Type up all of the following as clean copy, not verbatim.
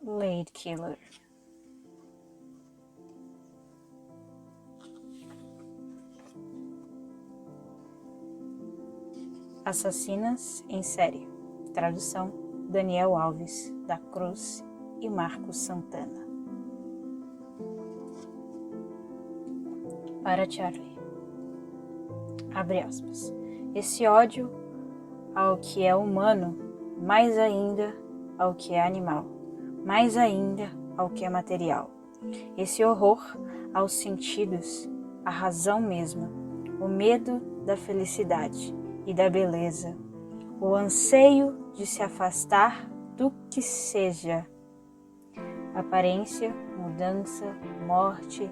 Lady Killer. Assassinas em série. Tradução: Daniel Alves da Cruz e Marcos Santana. Para Charlie. Abre aspas. Esse ódio ao que é humano, mais ainda ao que é animal, mais ainda ao que é material. Esse horror aos sentidos, a razão mesma, o medo da felicidade e da beleza, o anseio de se afastar do que seja. Aparência, mudança, morte,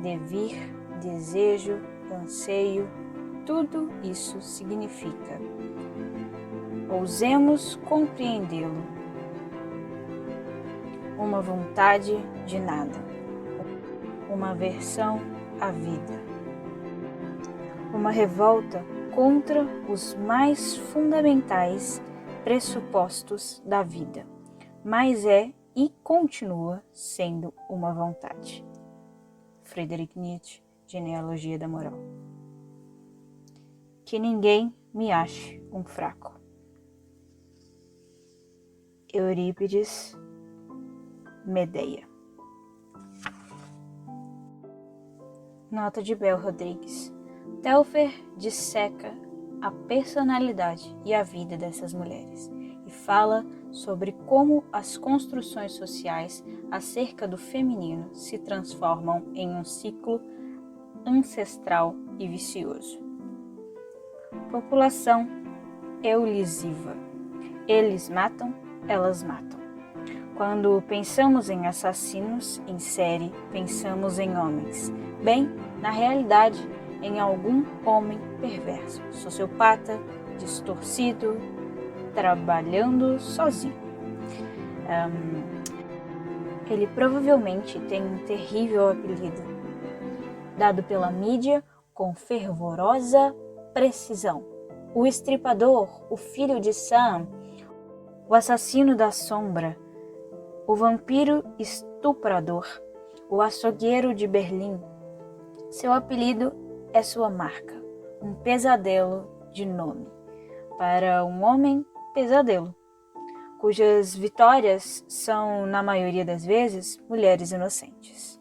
devir, desejo, anseio, tudo isso significa. Ousemos compreendê-lo. Uma vontade de nada, uma aversão à vida, uma revolta contra os mais fundamentais pressupostos da vida, mas é e continua sendo uma vontade. Friedrich Nietzsche, Genealogia da Moral. Que ninguém me ache um fraco. Eurípides, Medeia. Nota de Bel Rodrigues. Telfer disseca a personalidade e a vida dessas mulheres e fala sobre como as construções sociais acerca do feminino se transformam em um ciclo ancestral e vicioso. População eulisiva. Eles matam, elas matam. Quando pensamos em assassinos em série, pensamos em homens. Bem, na realidade, em algum homem perverso, sociopata, distorcido, trabalhando sozinho. Ele provavelmente tem um terrível apelido, dado pela mídia com fervorosa precisão. O estripador, o filho de Sam, o assassino da sombra, o vampiro estuprador, o açougueiro de Berlim. Seu apelido é sua marca, um pesadelo de nome. Para um homem, pesadelo, cujas vitórias são, na maioria das vezes, mulheres inocentes.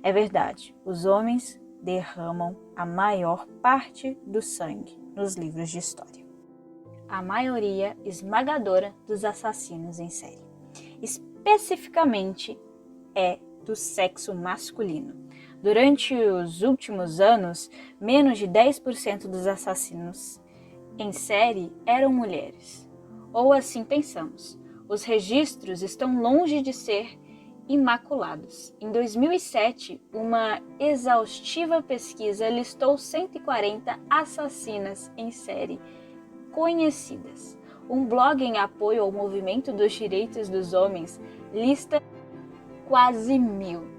É verdade, os homens derramam a maior parte do sangue nos livros de história. A maioria esmagadora dos assassinos em série, especificamente, é do sexo masculino. Durante os últimos anos, menos de 10% dos assassinos em série eram mulheres. Ou assim pensamos. Os registros estão longe de ser imaculados. Em 2007, uma exaustiva pesquisa listou 140 assassinas em série conhecidas. Um blog em apoio ao movimento dos direitos dos homens lista quase 1.000.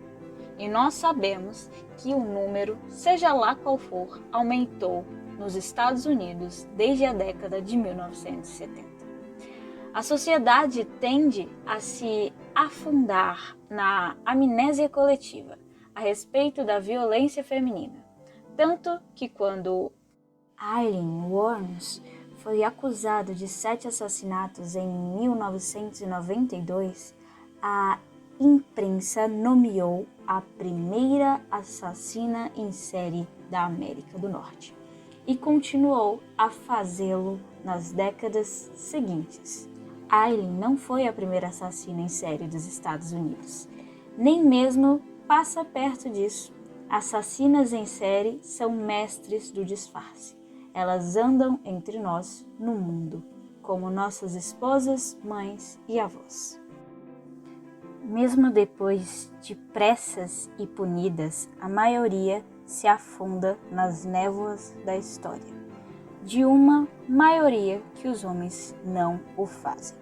E nós sabemos que o número, seja lá qual for, aumentou nos Estados Unidos desde a década de 1970. A sociedade tende a se afundar na amnésia coletiva a respeito da violência feminina, tanto que quando Aileen Wuornos foi acusado de 7 assassinatos em 1992, a imprensa nomeou a primeira assassina em série da América do Norte e continuou a fazê-lo nas décadas seguintes. Aileen não foi a primeira assassina em série dos Estados Unidos, nem mesmo passa perto disso. Assassinas em série são mestres do disfarce. Elas andam entre nós no mundo, como nossas esposas, mães e avós. Mesmo depois de pressas e punidas, a maioria se afunda nas névoas da história, de uma maioria que os homens não o fazem.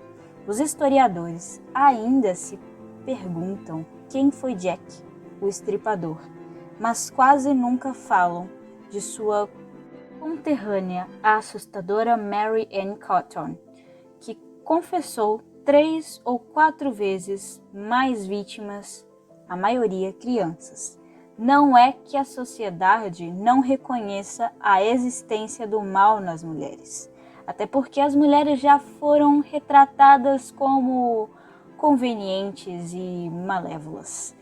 Os historiadores ainda se perguntam quem foi Jack, o estripador, mas quase nunca falam de sua conterrânea, a assustadora Mary Ann Cotton, que confessou 3 ou 4 vezes mais vítimas, a maioria crianças. Não é que a sociedade não reconheça a existência do mal nas mulheres, até porque as mulheres já foram retratadas como convenientes e malévolas,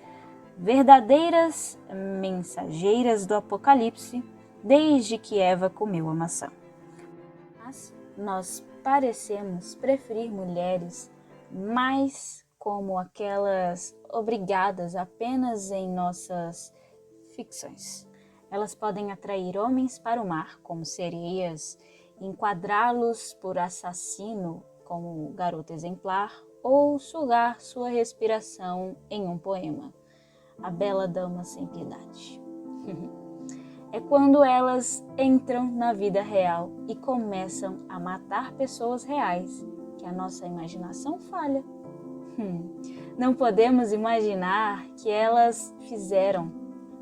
verdadeiras mensageiras do apocalipse desde que Eva comeu a maçã. Mas nós parecemos preferir mulheres mais como aquelas obrigadas apenas em nossas ficções. Elas podem atrair homens para o mar, como sereias, enquadrá-los por assassino, como garota exemplar, ou sugar sua respiração em um poema, A Bela Dama Sem Piedade. É quando elas entram na vida real e começam a matar pessoas reais que a nossa imaginação falha. Não podemos imaginar que elas fizeram,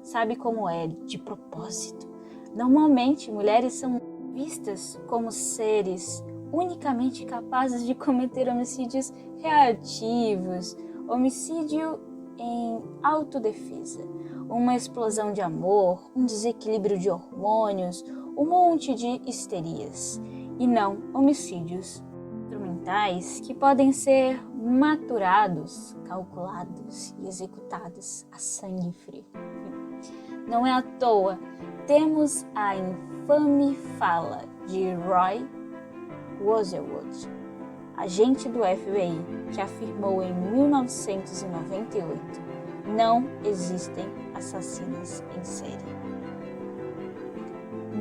sabe como é, de propósito. Normalmente, mulheres são vistas como seres unicamente capazes de cometer homicídios reativos, homicídio em autodefesa, uma explosão de amor, um desequilíbrio de hormônios, um monte de histerias, e não homicídios instrumentais que podem ser maturados, calculados e executados a sangue frio. Não é à toa, temos a infame fala de Roy Rosewood, agente do FBI, que afirmou em 1998: não existem assassinas em série.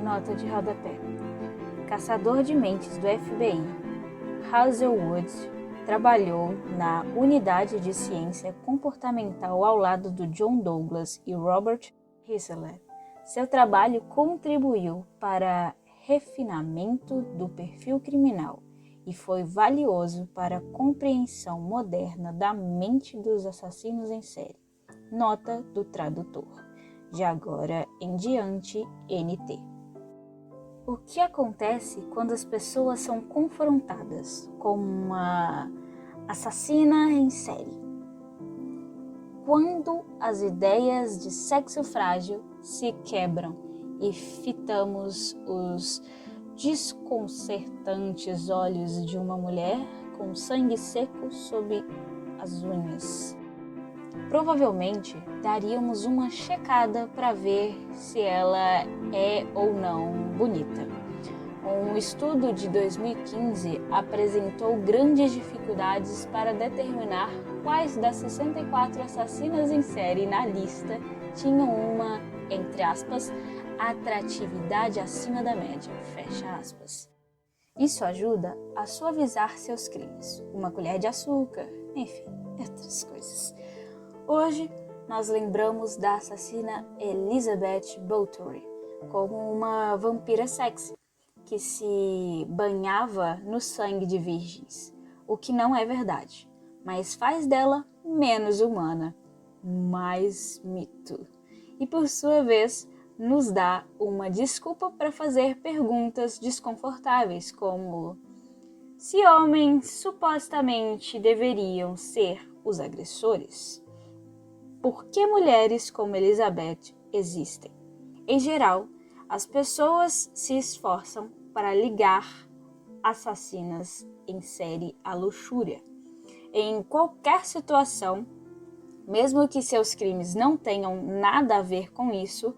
Nota de rodapé. Caçador de mentes do FBI, Rosewood trabalhou na Unidade de Ciência Comportamental ao lado do John Douglas e Robert Hessler. Seu trabalho contribuiu para refinamento do perfil criminal e foi valioso para a compreensão moderna da mente dos assassinos em série. Nota do tradutor. De agora em diante, NT. O que acontece quando as pessoas são confrontadas com uma assassina em série? Quando as ideias de sexo frágil se quebram e fitamos os desconcertantes olhos de uma mulher com sangue seco sob as unhas. Provavelmente daríamos uma checada para ver se ela é ou não bonita. Um estudo de 2015 apresentou grandes dificuldades para determinar quais das 64 assassinas em série na lista tinham uma, entre aspas, atratividade acima da média, fecha aspas. Isso ajuda a suavizar seus crimes, uma colher de açúcar, enfim, outras coisas. Hoje, nós lembramos da assassina Elizabeth Báthory como uma vampira sexy, que se banhava no sangue de virgens, o que não é verdade, mas faz dela menos humana, mais mito. E por sua vez, nos dá uma desculpa para fazer perguntas desconfortáveis, como: se homens supostamente deveriam ser os agressores, por que mulheres como Elizabeth existem? Em geral, as pessoas se esforçam para ligar assassinas em série à luxúria. Em qualquer situação, mesmo que seus crimes não tenham nada a ver com isso,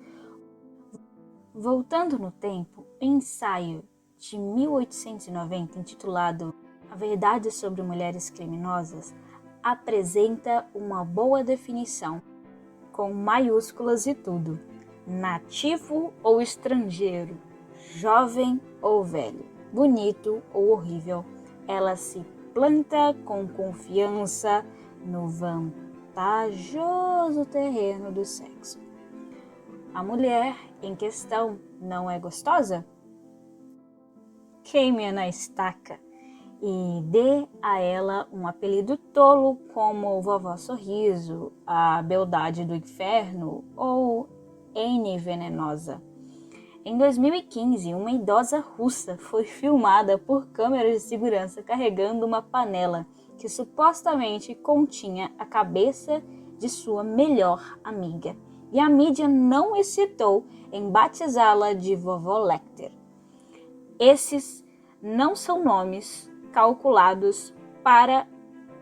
voltando no tempo, o ensaio de 1890, intitulado A Verdade sobre Mulheres Criminosas, apresenta uma boa definição, com maiúsculas e tudo: nativo ou estrangeiro, jovem ou velho, bonito ou horrível, ela se planta com confiança no vantajoso terreno do sexo. A mulher em questão não é gostosa? Queime-a na estaca e dê a ela um apelido tolo como Vovó Sorriso, a Beldade do Inferno ou N Venenosa. Em 2015, uma idosa russa foi filmada por câmeras de segurança carregando uma panela que supostamente continha a cabeça de sua melhor amiga, e a mídia não hesitou em batizá-la de Vovó Lecter. Esses não são nomes calculados para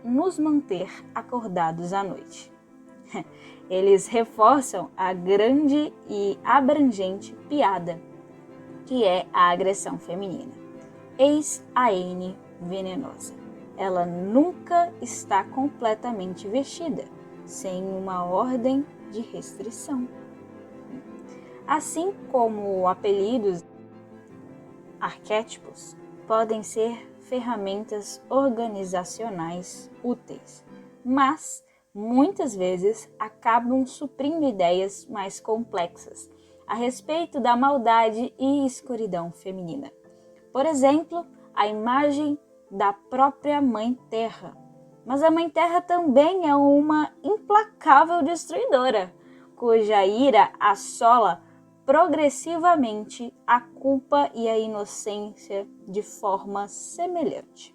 nos manter acordados à noite. Eles reforçam a grande e abrangente piada que é a agressão feminina. Eis a N venenosa. Ela nunca está completamente vestida, sem uma ordem de restrição. Assim como apelidos, arquétipos podem ser ferramentas organizacionais úteis, mas muitas vezes acabam suprindo ideias mais complexas a respeito da maldade e escuridão feminina. Por exemplo, a imagem da própria Mãe Terra. Mas a Mãe Terra também é uma implacável destruidora, cuja ira assola progressivamente a culpa e a inocência de forma semelhante.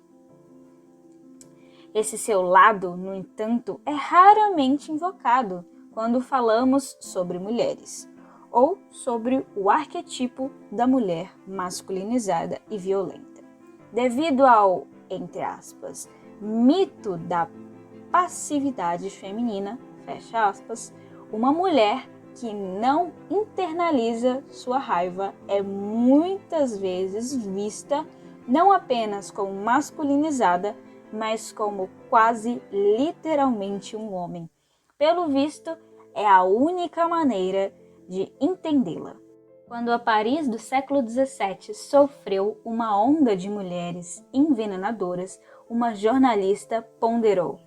Esse seu lado, no entanto, é raramente invocado quando falamos sobre mulheres, ou sobre o arquetipo da mulher masculinizada e violenta. Devido ao, entre aspas, mito da passividade feminina, fecha aspas, uma mulher que não internaliza sua raiva é muitas vezes vista não apenas como masculinizada, mas como quase literalmente um homem. Pelo visto, é a única maneira de entendê-la. Quando a Paris do século XVII sofreu uma onda de mulheres envenenadoras, uma jornalista ponderou,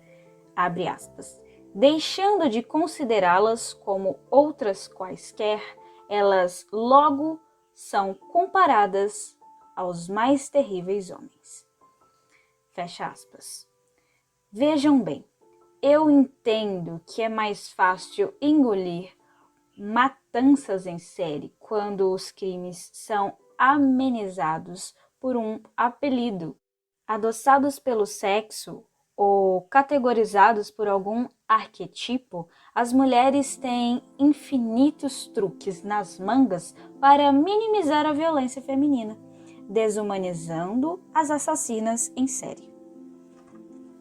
abre aspas, deixando de considerá-las como outras quaisquer, elas logo são comparadas aos mais terríveis homens. Fecha aspas. Vejam bem, eu entendo que é mais fácil engolir matanças em série quando os crimes são amenizados por um apelido, adoçados pelo sexo ou categorizados por algum arquetipo. As mulheres têm infinitos truques nas mangas para minimizar a violência feminina, desumanizando as assassinas em série,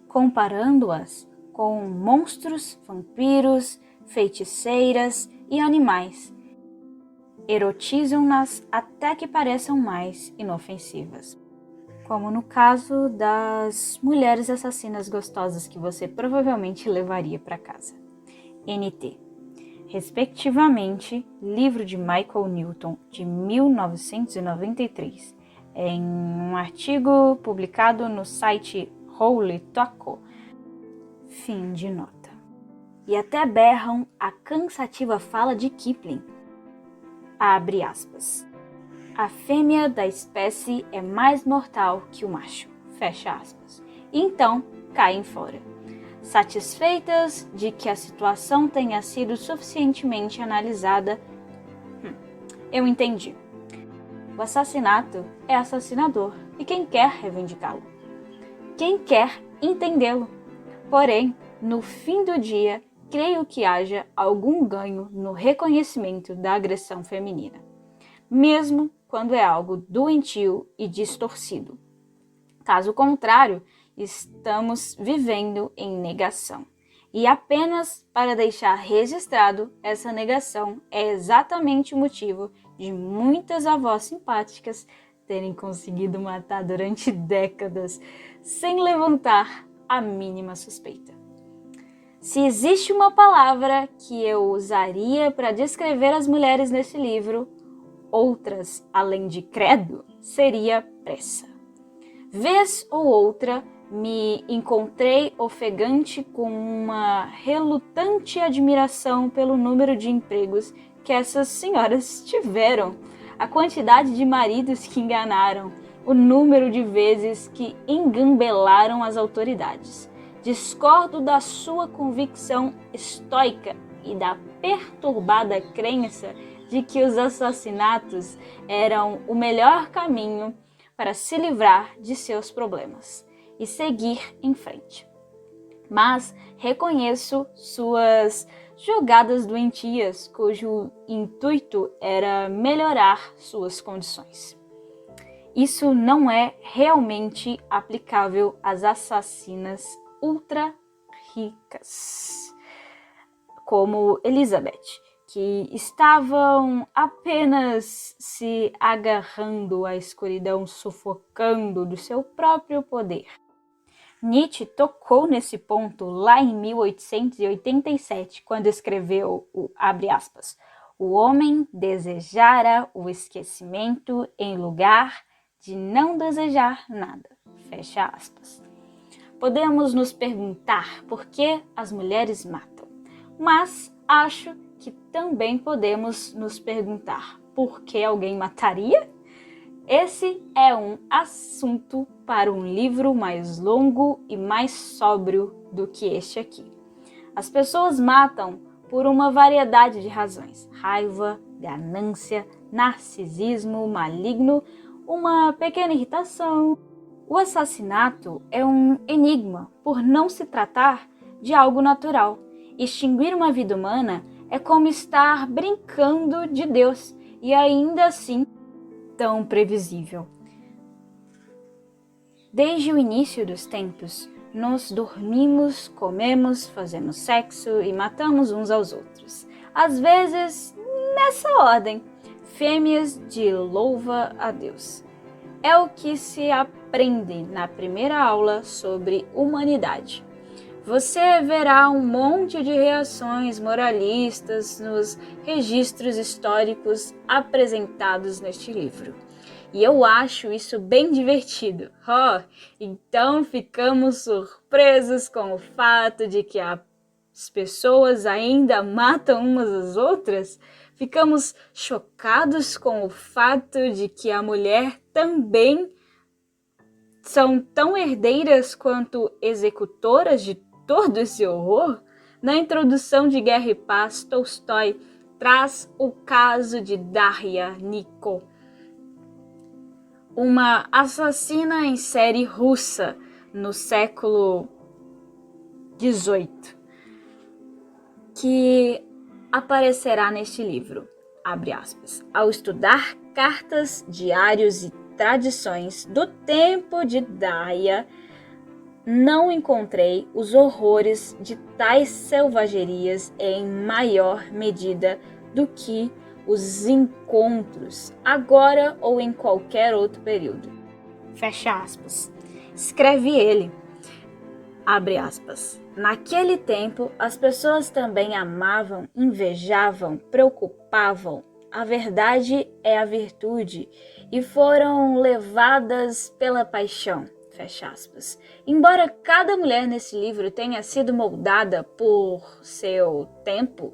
comparando-as com monstros, vampiros, feiticeiras e animais. Erotizam-nas até que pareçam mais inofensivas, como no caso das mulheres assassinas gostosas que você provavelmente levaria para casa. NT. Respectivamente, livro de Michael Newton, de 1993, em um artigo publicado no site Holy Taco. Fim de nota. E até berram a cansativa fala de Kipling. Abre aspas. A fêmea da espécie é mais mortal que o macho. Fecha aspas. E então, caem fora. Satisfeitas de que a situação tenha sido suficientemente analisada, eu entendi. O assassinato é assassinador e quem quer reivindicá-lo? Quem quer entendê-lo? Porém, no fim do dia, creio que haja algum ganho no reconhecimento da agressão feminina, mesmo quando é algo doentio e distorcido. Caso contrário, estamos vivendo em negação. E apenas para deixar registrado, essa negação é exatamente o motivo de muitas avós simpáticas terem conseguido matar durante décadas sem levantar a mínima suspeita. Se existe uma palavra que eu usaria para descrever as mulheres nesse livro, outras além de credo, seria pressa. Vez ou outra, me encontrei ofegante com uma relutante admiração pelo número de empregos que essas senhoras tiveram, a quantidade de maridos que enganaram, o número de vezes que engambelaram as autoridades. Discordo da sua convicção estoica e da perturbada crença de que os assassinatos eram o melhor caminho para se livrar de seus problemas. e seguir em frente. Mas reconheço suas jogadas doentias, cujo intuito era melhorar suas condições. Isso não é realmente aplicável às assassinas ultra ricas, como Elizabeth, que estavam apenas se agarrando à escuridão, sufocando do seu próprio poder. Nietzsche tocou nesse ponto lá em 1887, quando escreveu o, abre aspas, o homem desejara o esquecimento em lugar de não desejar nada, fecha aspas. Podemos nos perguntar por que as mulheres matam, mas acho que também podemos nos perguntar por que alguém mataria? Esse é um assunto para um livro mais longo e mais sóbrio do que este aqui. As pessoas matam por uma variedade de razões: raiva, ganância, narcisismo maligno, uma pequena irritação. O assassinato é um enigma por não se tratar de algo natural. Extinguir uma vida humana é como estar brincando de Deus e ainda assim tão previsível. Desde o início dos tempos, nós dormimos, comemos, fazemos sexo e matamos uns aos outros. Às vezes, nessa ordem, fêmeas de louva a Deus. É o que se aprende na primeira aula sobre humanidade. Você verá um monte de reações moralistas nos registros históricos apresentados neste livro. E eu acho isso bem divertido. Então ficamos surpresos com o fato de que as pessoas ainda matam umas às outras? Ficamos chocados com o fato de que a mulher também são tão herdeiras quanto executoras de todo esse horror? Na introdução de Guerra e Paz, Tolstói traz o caso de Darya Niko, uma assassina em série russa no século XVIII, que aparecerá neste livro, abre aspas, ao estudar cartas, diários e tradições do tempo de Darya, não encontrei os horrores de tais selvagerias em maior medida do que os encontros, agora ou em qualquer outro período. Fecha aspas. Escreve ele, abre aspas. Naquele tempo, as pessoas também amavam, invejavam, preocupavam. A verdade é a virtude e foram levadas pela paixão. Fecha aspas. Embora cada mulher nesse livro tenha sido moldada por seu tempo,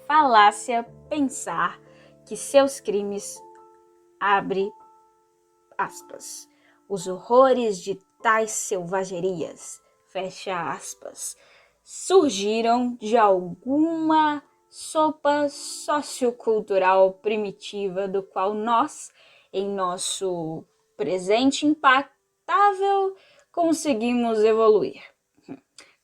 falácia pensar que seus crimes, abre aspas, os horrores de tais selvagerias, fecha aspas, surgiram de alguma sopa sociocultural primitiva do qual nós, em nosso presente impactável, conseguimos evoluir.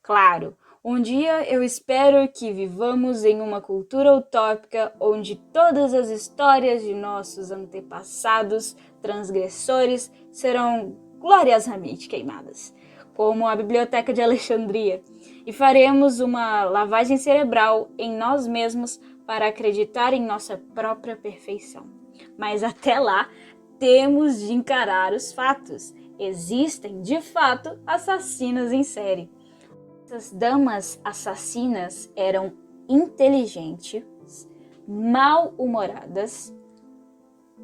Claro, um dia eu espero que vivamos em uma cultura utópica onde todas as histórias de nossos antepassados transgressores serão gloriosamente queimadas, como a Biblioteca de Alexandria, e faremos uma lavagem cerebral em nós mesmos para acreditar em nossa própria perfeição. Mas até lá, temos de encarar os fatos. Existem, de fato, assassinas em série. Essas damas assassinas eram inteligentes, mal-humoradas,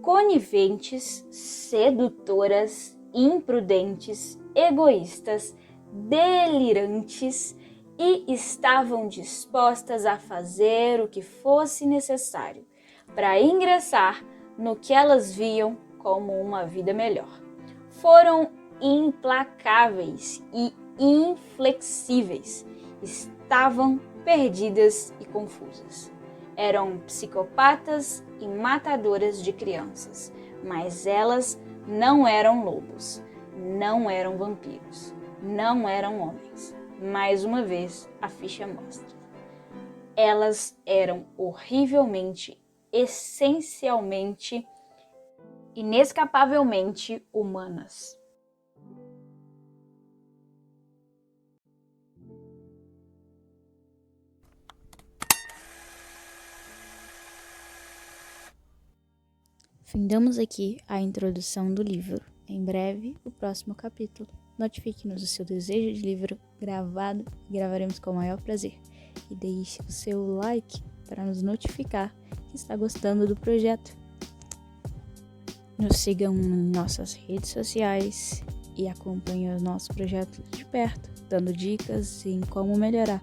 coniventes, sedutoras, imprudentes, egoístas, delirantes e estavam dispostas a fazer o que fosse necessário para ingressar no que elas viam como uma vida melhor. Foram implacáveis e inflexíveis, estavam perdidas e confusas. Eram psicopatas e matadoras de crianças, mas elas não eram lobos, não eram vampiros. não eram homens. Mais uma vez, a ficha mostra. Elas eram horrivelmente, essencialmente, inescapavelmente humanas. Findamos aqui a introdução do livro. Em breve, o próximo capítulo. Notifique-nos o seu desejo de livro gravado e gravaremos com o maior prazer. E deixe o seu like para nos notificar que está gostando do projeto. Nos sigam em nossas redes sociais e acompanhem o nosso projeto de perto, dando dicas em como melhorar.